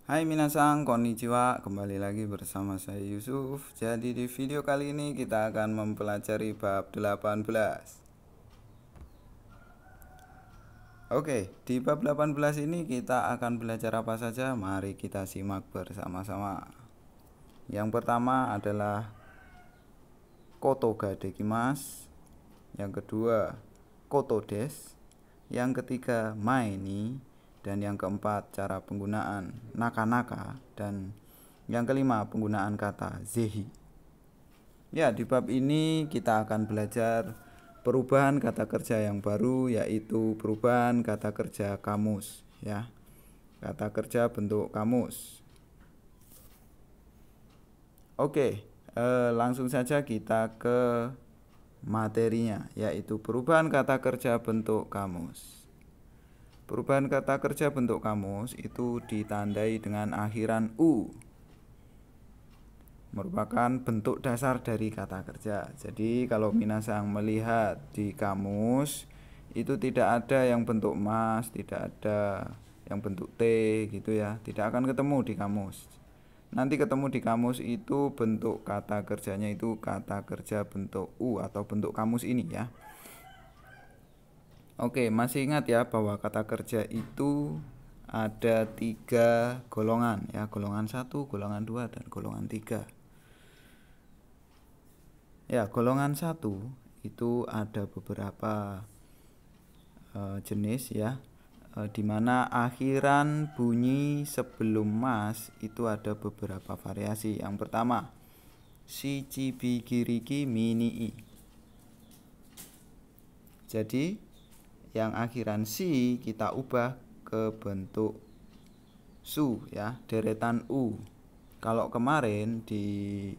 Hai minasang, konnichiwa. Kembali lagi bersama saya Yusuf. Jadi di video kali ini kita akan mempelajari bab 18. Oke, di bab 18 ini kita akan belajar apa saja? Mari kita simak bersama-sama. Yang pertama adalah koto ga dekimasu. Yang kedua, koto desu. Yang ketiga, mae ni. Dan yang keempat, cara penggunaan naka-naka. Dan yang kelima, penggunaan kata zehi. Ya, di bab ini kita akan belajar perubahan kata kerja yang baru, yaitu perubahan kata kerja kamus. Ya, kata kerja bentuk kamus. Oke, langsung saja kita ke materinya, yaitu perubahan kata kerja bentuk kamus. Perubahan kata kerja bentuk kamus itu ditandai dengan akhiran u, merupakan bentuk dasar dari kata kerja. Jadi kalau minasang melihat di kamus itu tidak ada yang bentuk mas, tidak ada yang bentuk t gitu ya, tidak akan ketemu di kamus. Nanti ketemu di kamus itu bentuk kata kerjanya itu kata kerja bentuk u atau bentuk kamus ini ya. Oke, masih ingat ya bahwa kata kerja itu ada 3 golongan ya, golongan 1, golongan 2, dan golongan 3. Ya, golongan 1 itu ada beberapa jenis ya, dimana akhiran bunyi sebelum mas itu ada beberapa variasi. Yang pertama, shichi bigiriki mini i. Jadi yang akhiran si kita ubah ke bentuk su ya, deretan u. Kalau kemarin di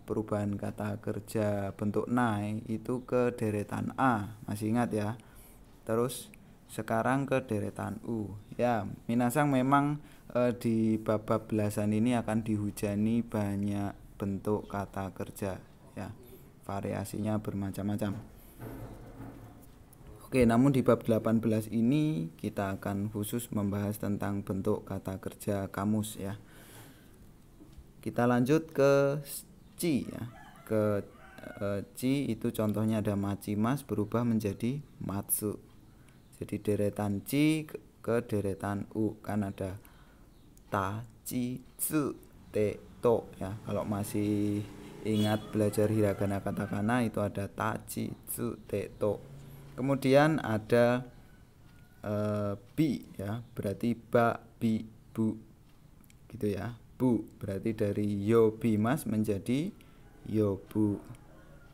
perubahan kata kerja bentuk nai itu ke deretan a, masih ingat ya. Terus sekarang ke deretan u. Ya, minasang memang di bab-bab belasan ini akan dihujani banyak bentuk kata kerja ya. Variasinya bermacam-macam. Oke, namun di bab 18 ini kita akan khusus membahas tentang bentuk kata kerja kamus ya. Kita lanjut ke ci ya. Ke ci itu contohnya ada machimas berubah menjadi matsu. Jadi deretan ci ke deretan u, kan ada ta, ci, tsu, te, to ya. Kalau masih ingat belajar hiragana katakana itu ada ta, ci, tsu, te, to. Kemudian ada bi ya, berarti ba, bi, bu gitu ya. Bu berarti dari yo bimas menjadi yo bu.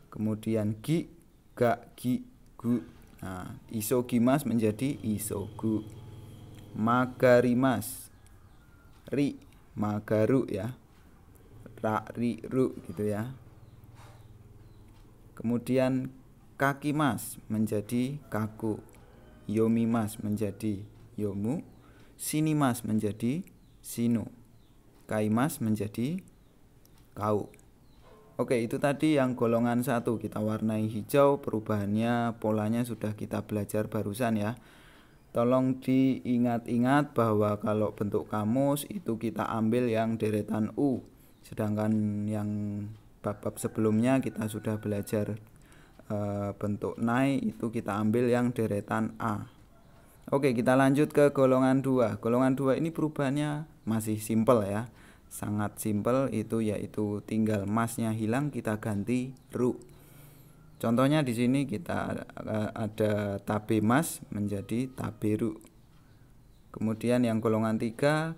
Kemudian gi, ga, gi, gu. Nah, isogimas menjadi isogu. Magarimas, ri, magaru ya. Ra, ri, ru gitu ya. Kemudian kakimas menjadi kaku, yomimas menjadi yomu, sinimas menjadi sinu, kaimas menjadi kau. Oke, itu tadi yang golongan 1 kita warnai hijau, perubahannya polanya sudah kita belajar barusan ya. Tolong diingat-ingat bahwa kalau bentuk kamus itu kita ambil yang deretan u, sedangkan yang bab-bab sebelumnya kita sudah belajar bentuk nai itu kita ambil yang deretan a. Oke, kita lanjut ke golongan 2. Golongan 2 ini perubahannya masih simpel ya, sangat simpel, itu yaitu tinggal masnya hilang kita ganti ru. Contohnya di sini kita ada tabe mas menjadi taberu. Kemudian yang golongan 3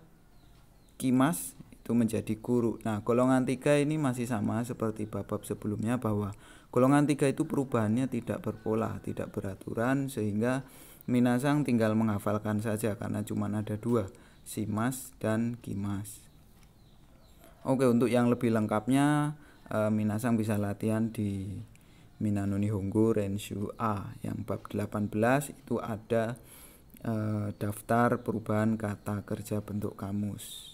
kimas itu menjadi guru. Nah, golongan 3 ini masih sama seperti bab-bab sebelumnya bahwa golongan 3 itu perubahannya tidak berpola, tidak beraturan, sehingga minasang tinggal menghafalkan saja karena cuma ada 2, simas dan kimas. Oke, untuk yang lebih lengkapnya minasang bisa latihan di Minano Nihongo Renshu A yang bab 18 itu ada daftar perubahan kata kerja bentuk kamus.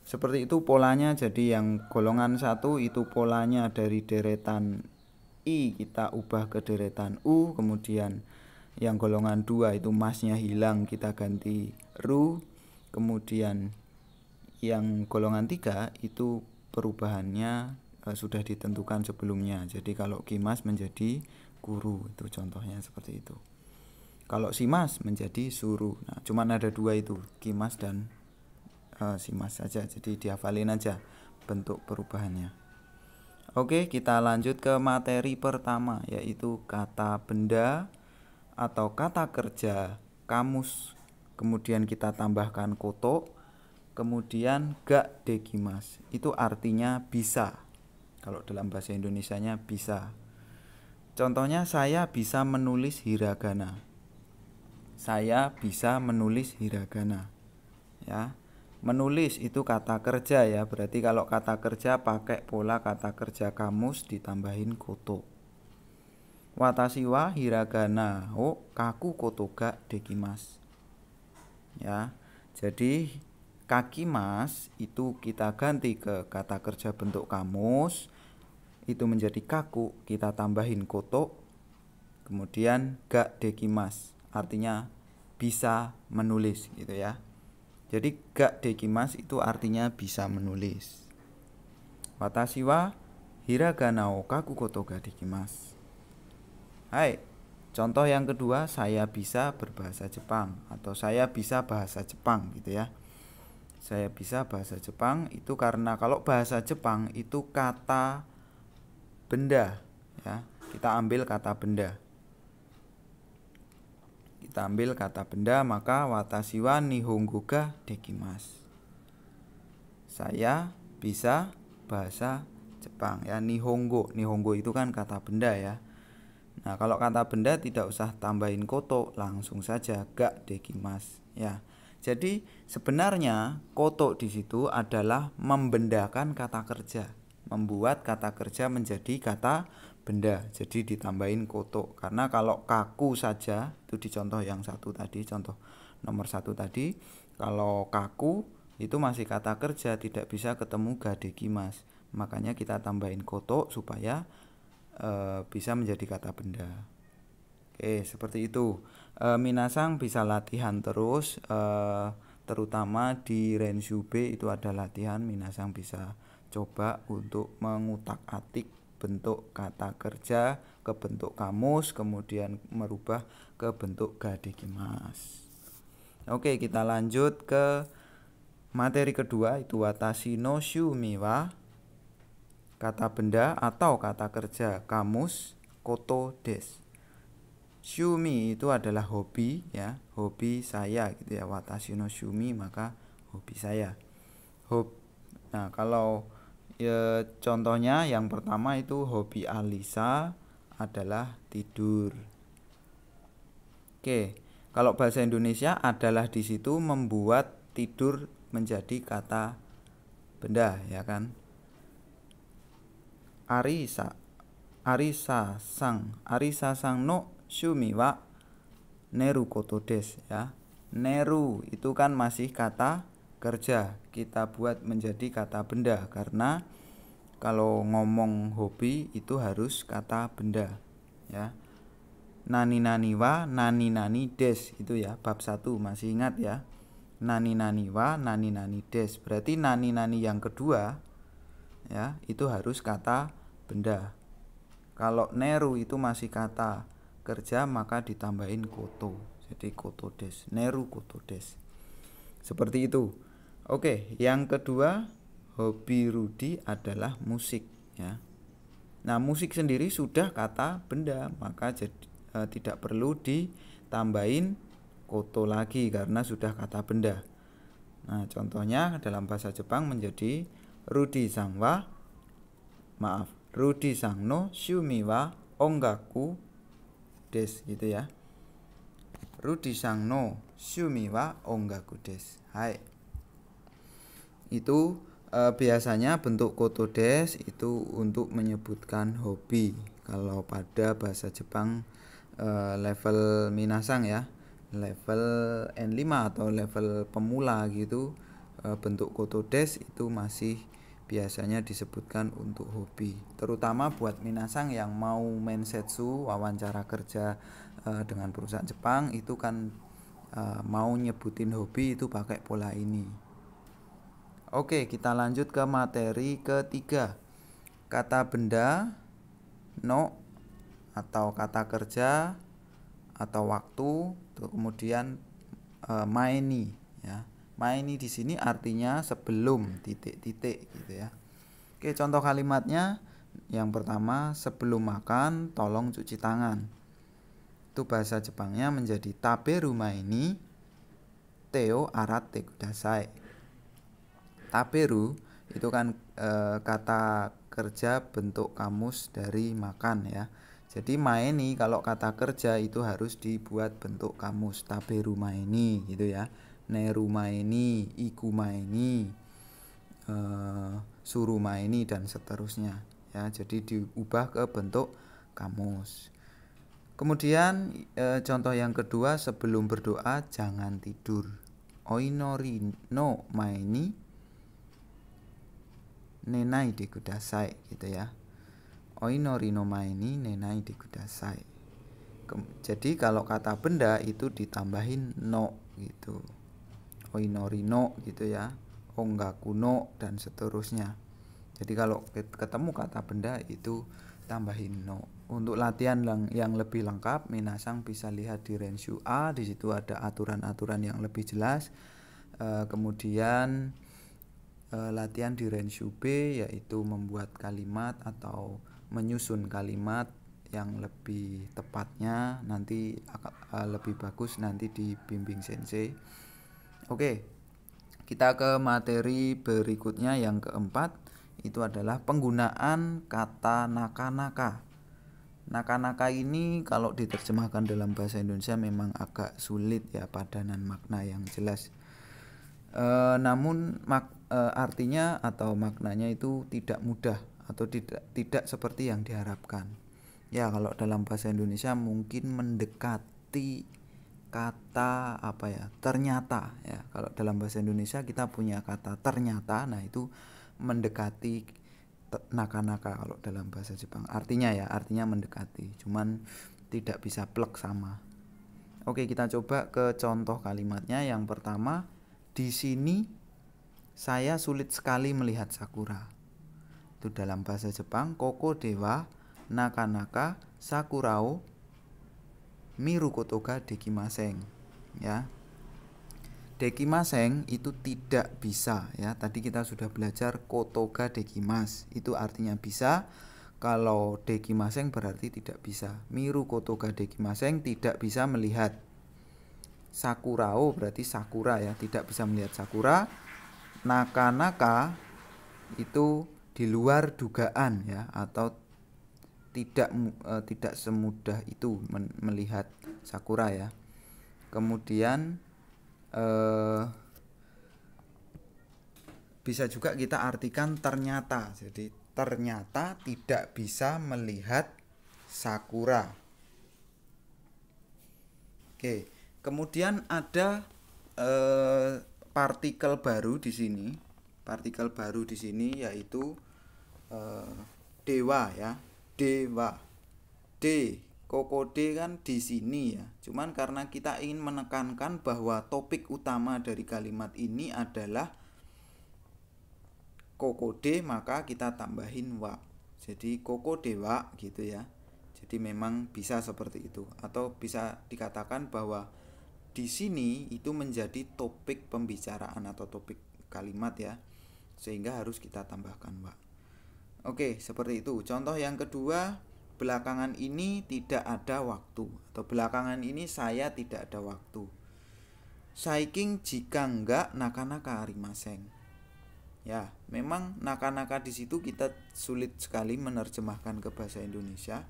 Seperti itu polanya. Jadi yang golongan 1 itu polanya dari deretan i kita ubah ke deretan u. Kemudian yang golongan 2 itu masnya hilang kita ganti ru. Kemudian yang golongan 3 itu perubahannya sudah ditentukan sebelumnya. Jadi kalau Kimas menjadi Guru, itu contohnya seperti itu. Kalau Simas menjadi Suru. Nah, cuman ada 2 itu, Kimas dan Simas saja. Jadi dihafalin aja bentuk perubahannya. Oke, kita lanjut ke materi pertama, yaitu kata benda atau kata kerja kamus. Kemudian kita tambahkan koto, kemudian gak dekimas. Itu artinya bisa. Kalau dalam bahasa Indonesianya bisa. Contohnya, saya bisa menulis hiragana. Saya bisa menulis hiragana. Ya. Menulis itu kata kerja ya. Berarti kalau kata kerja pakai pola kata kerja kamus ditambahin koto. Watashi wa hiragana o kaku koto ga dekimasu. Ya. Jadi kakimas itu kita ganti ke kata kerja bentuk kamus, itu menjadi kaku, kita tambahin koto, kemudian ga dekimas, artinya bisa menulis gitu ya. Jadi ga dekimas itu artinya bisa menulis. Watashi wa hiragana o kaku koto ga dekimasu. Hai, contoh yang kedua, saya bisa berbahasa Jepang atau saya bisa bahasa Jepang gitu ya. Saya bisa bahasa Jepang itu karena kalau bahasa Jepang itu kata benda ya. Kita ambil kata benda. Kita ambil kata benda, maka watashi wa nihongo ga dekimasu. Saya bisa bahasa Jepang ya. Nihongo itu kan kata benda ya. Nah, kalau kata benda tidak usah tambahin koto, langsung saja ga dekimasu ya. Jadi sebenarnya koto di situ adalah membendakan kata kerja, membuat kata kerja menjadi kata benda. Jadi ditambahin koto. Karena kalau kaku saja, itu di contoh yang satu tadi, contoh nomor 1 tadi, kalau kaku itu masih kata kerja, tidak bisa ketemu ga dekimasu. Makanya kita tambahin koto supaya bisa menjadi kata benda. Oke, seperti itu. Minasang bisa latihan terus, terutama di Renshu-B itu ada latihan. Minasang bisa coba untuk mengutak-atik bentuk kata kerja ke bentuk kamus, kemudian merubah ke bentuk ga dekimasu. Oke, kita lanjut ke materi kedua, itu watashi no shumi wa kata benda atau kata kerja kamus koto desu. Shumi itu adalah hobi ya, hobi saya gitu ya. Watashi no shumi maka hobi saya. Nah, kalau ya, contohnya yang pertama itu hobi Alisa adalah tidur. Oke, kalau bahasa Indonesia adalah di situ membuat tidur menjadi kata benda ya kan. Arisa sang no shumi wa neru koto desu ya. Neru itu kan masih kata kerja, kita buat menjadi kata benda karena kalau ngomong hobi itu harus kata benda ya. Nani nani wa nani nani desu itu ya, bab 1 masih ingat ya. Nani nani wa nani nani desu, berarti nani nani yang kedua ya, itu harus kata benda. Kalau neru itu masih kata kerja, maka ditambahin koto. Jadi koto desu, neru koto desu. Seperti itu. Oke, yang kedua, hobi Rudi adalah musik ya. Nah, musik sendiri sudah kata benda, maka tidak perlu ditambahin koto lagi karena sudah kata benda. Nah, contohnya dalam bahasa Jepang menjadi Rudi sang no shumi wa ongaku desu gitu ya. Rudi sang no shumi wa ongaku desu. Hai. Itu biasanya bentuk koto desu itu untuk menyebutkan hobi. Kalau pada bahasa Jepang level minasang ya, level N5 atau level pemula gitu, bentuk koto desu itu masih biasanya disebutkan untuk hobi. Terutama buat minasang yang mau mensetsu, wawancara kerja dengan perusahaan Jepang, itu kan mau nyebutin hobi itu pakai pola ini. Oke, kita lanjut ke materi ketiga. Kata benda, no, atau kata kerja, atau waktu, kemudian maeni ya. Maeni di sini artinya sebelum titik-titik gitu ya. Oke, contoh kalimatnya yang pertama, sebelum makan tolong cuci tangan. Itu bahasa Jepangnya menjadi taberu maeni teo aratte kudasai. Taberu itu kan kata kerja bentuk kamus dari makan ya. Jadi maeni kalau kata kerja itu harus dibuat bentuk kamus taberu maeni gitu ya. Neru maeni, iku maeni, suru maeni dan seterusnya ya. Jadi diubah ke bentuk kamus. Kemudian contoh yang kedua, sebelum berdoa jangan tidur. Oinori no maeni nenai de kudasai gitu ya. Oinori no maeni nenai de kudasai. Jadi kalau kata benda itu ditambahin no gitu. Oinori no gitu ya. Ongaku no dan seterusnya. Jadi kalau ketemu kata benda itu tambahin no. Untuk latihan yang lebih lengkap, minasang bisa lihat di Renshu A. Di situ ada aturan-aturan yang lebih jelas. Kemudian latihan di Renshu B yaitu membuat kalimat atau menyusun kalimat yang lebih tepatnya nanti lebih bagus nanti dibimbing sensei. Oke, kita ke materi berikutnya yang keempat, itu adalah penggunaan kata naka-naka. Naka-naka ini kalau diterjemahkan dalam bahasa Indonesia memang agak sulit ya, padanan makna yang jelas. Namun artinya atau maknanya itu tidak mudah atau tidak seperti yang diharapkan. Ya, kalau dalam bahasa Indonesia mungkin mendekati kata ternyata ya. Kalau dalam bahasa Indonesia kita punya kata ternyata, nah itu mendekati naka-naka kalau dalam bahasa Jepang. Artinya mendekati, cuman tidak bisa plek sama. Oke, kita coba ke contoh kalimatnya. Yang pertama, di sini saya sulit sekali melihat sakura. Itu dalam bahasa Jepang, koko dewa naka-naka sakurao miru koto ga dekimasen ya. Dekimasen itu tidak bisa ya. Tadi kita sudah belajar koto ga dekimas, itu artinya bisa. Kalau dekimasen berarti tidak bisa. Miru koto ga dekimasen tidak bisa melihat. Sakurao berarti sakura ya, tidak bisa melihat sakura. Naka-naka itu di luar dugaan ya, atau tidak semudah itu melihat sakura ya. Kemudian bisa juga kita artikan ternyata. Jadi ternyata tidak bisa melihat sakura. Oke, kemudian ada partikel baru di sini. Partikel baru di sini yaitu dewa ya. Dewa. D, koko D kan di sini ya. Cuman karena kita ingin menekankan bahwa topik utama dari kalimat ini adalah koko D, maka kita tambahin wa. Jadi koko dewa gitu ya. Jadi memang bisa seperti itu, atau bisa dikatakan bahwa di sini itu menjadi topik pembicaraan atau topik kalimat ya, sehingga harus kita tambahkan wa. Oke, seperti itu. Contoh yang kedua, belakangan ini tidak ada waktu, atau belakangan ini saya tidak ada waktu. Saiking jika enggak naka-naka arimasen. Ya, memang naka-naka di situ kita sulit sekali menerjemahkan ke bahasa Indonesia.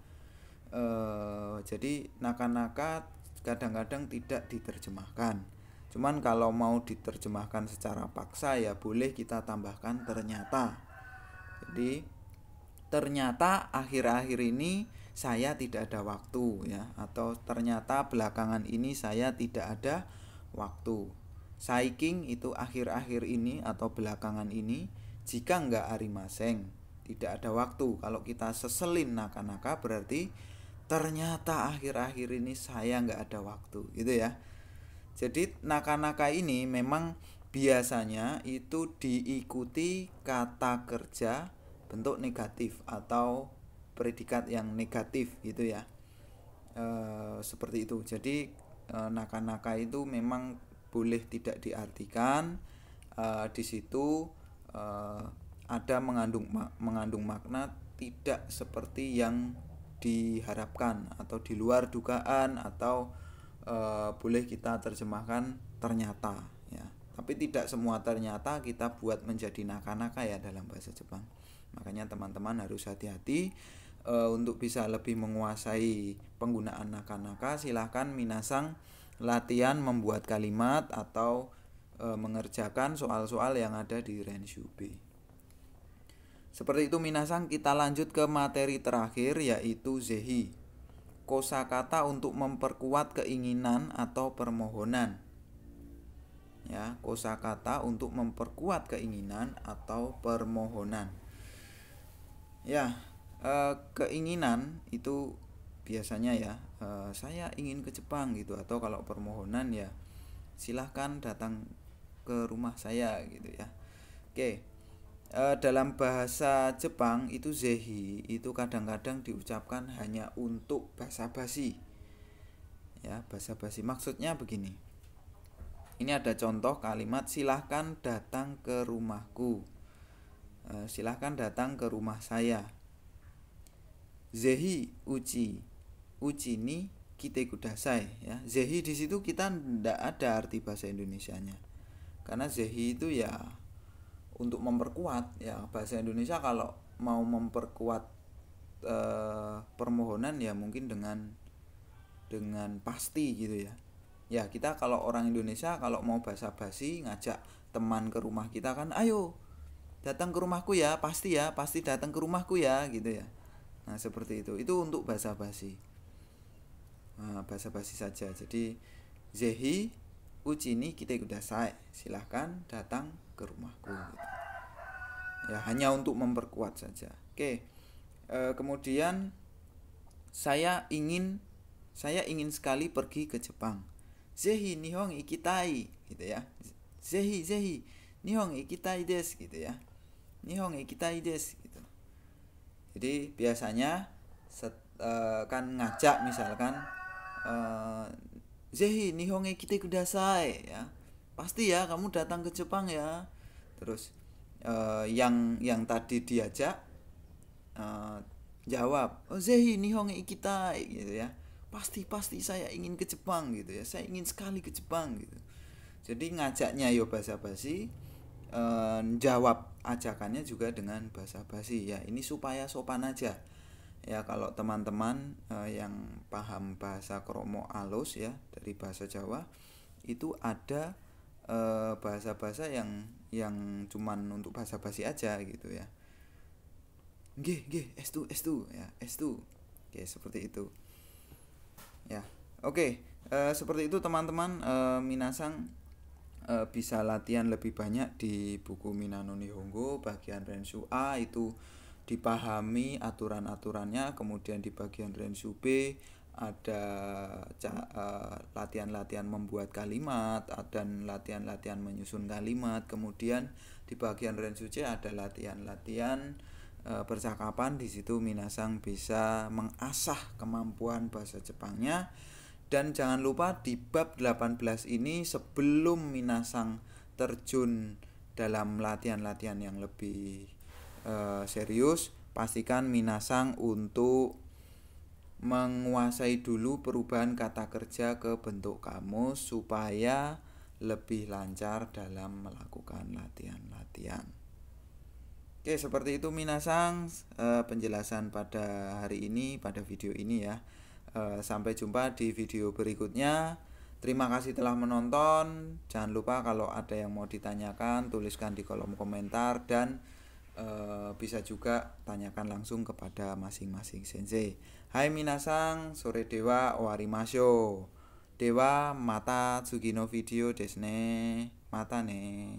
Jadi naka-naka kadang-kadang tidak diterjemahkan. Cuman kalau mau diterjemahkan secara paksa ya boleh kita tambahkan ternyata. Jadi ternyata akhir-akhir ini saya tidak ada waktu ya, atau ternyata belakangan ini saya tidak ada waktu. Saiking itu akhir-akhir ini atau belakangan ini, jika enggak arimasen, tidak ada waktu. Kalau kita seselin naka-naka berarti ternyata akhir-akhir ini saya enggak ada waktu, gitu ya. Jadi naka-naka ini memang biasanya itu diikuti kata kerja bentuk negatif atau predikat yang negatif gitu ya. Seperti itu. Jadi naka-naka itu memang boleh tidak diartikan. Di situ ada mengandung makna tidak seperti yang diharapkan atau di luar dugaan, atau boleh kita terjemahkan ternyata ya. Tapi tidak semua ternyata kita buat menjadi naka-naka ya dalam bahasa Jepang. Makanya teman-teman harus hati-hati. Untuk bisa lebih menguasai penggunaan naka-naka, silahkan minasang latihan membuat kalimat atau mengerjakan soal-soal yang ada di Renshu B. Seperti itu minasang, kita lanjut ke materi terakhir yaitu zehi. Kosakata untuk memperkuat keinginan atau permohonan. Ya, kosakata untuk memperkuat keinginan atau permohonan. Ya, keinginan itu biasanya ya, saya ingin ke Jepang gitu, atau kalau permohonan ya silahkan datang ke rumah saya gitu ya. Oke, dalam bahasa Jepang itu zehi itu kadang-kadang diucapkan hanya untuk basa-basi ya, basa-basi. Maksudnya begini, ini ada contoh kalimat, silahkan datang ke rumahku, silahkan datang ke rumah saya. Zehi uchi ni kite kudasai ya. Zehi di situ kita tidak ada arti bahasa Indonesianya. Karena zehi itu ya untuk memperkuat ya. Bahasa Indonesia kalau mau memperkuat permohonan ya mungkin dengan pasti gitu ya. Ya, kita kalau orang Indonesia kalau mau basa-basi ngajak teman ke rumah kita kan, ayo datang ke rumahku ya, pasti datang ke rumahku ya gitu ya. Nah, seperti itu. Itu untuk basa-basi. Basa-basi saja. Jadi zehi uchi ni kite kudasai. Silahkan datang ke rumahku gitu. Ya, hanya untuk memperkuat saja. Oke. Kemudian saya ingin sekali pergi ke Jepang. Zehi nihon ikitai gitu ya. Zehi nihon ikitai desu gitu ya. Nihon ikitai desu gitu. Jadi biasanya kan ngajak misalkan zehi nihon e kite kudasai ya. Pasti ya kamu datang ke Jepang ya. Terus yang tadi diajak jawab, oh zehi nihon e ikitai gitu ya. Pasti saya ingin ke Jepang gitu ya. Saya ingin sekali ke Jepang gitu. Jadi ngajaknya yo basa-basi, jawab ajakannya juga dengan basa-basi ya. Ini supaya sopan aja ya. Kalau teman-teman yang paham bahasa kromo alus ya dari bahasa Jawa, itu ada bahasa-bahasa yang cuman untuk basa-basi aja gitu ya. Nggih estu ya, estu. Oke, seperti itu ya. Oke, seperti itu teman-teman. Minasang bisa latihan lebih banyak di buku Minano Nihongo bagian Renshu A, itu dipahami aturan-aturannya. Kemudian di bagian Renshu B ada latihan-latihan membuat kalimat dan latihan-latihan menyusun kalimat. Kemudian di bagian Renshu C ada latihan-latihan percakapan. Di situ minasang bisa mengasah kemampuan bahasa Jepangnya. Dan jangan lupa di bab 18 ini, sebelum minasang terjun dalam latihan-latihan yang lebih serius, pastikan minasang untuk menguasai dulu perubahan kata kerja ke bentuk kamus supaya lebih lancar dalam melakukan latihan-latihan. Oke, seperti itu minasang penjelasan pada hari ini, pada video ini ya. Sampai jumpa di video berikutnya. Terima kasih telah menonton. Jangan lupa kalau ada yang mau ditanyakan, tuliskan di kolom komentar. Dan bisa juga tanyakan langsung kepada masing-masing sensei. Hai minasang, sore dewa owarimashou. Dewa mata tsugino video desu ne. Mata ne.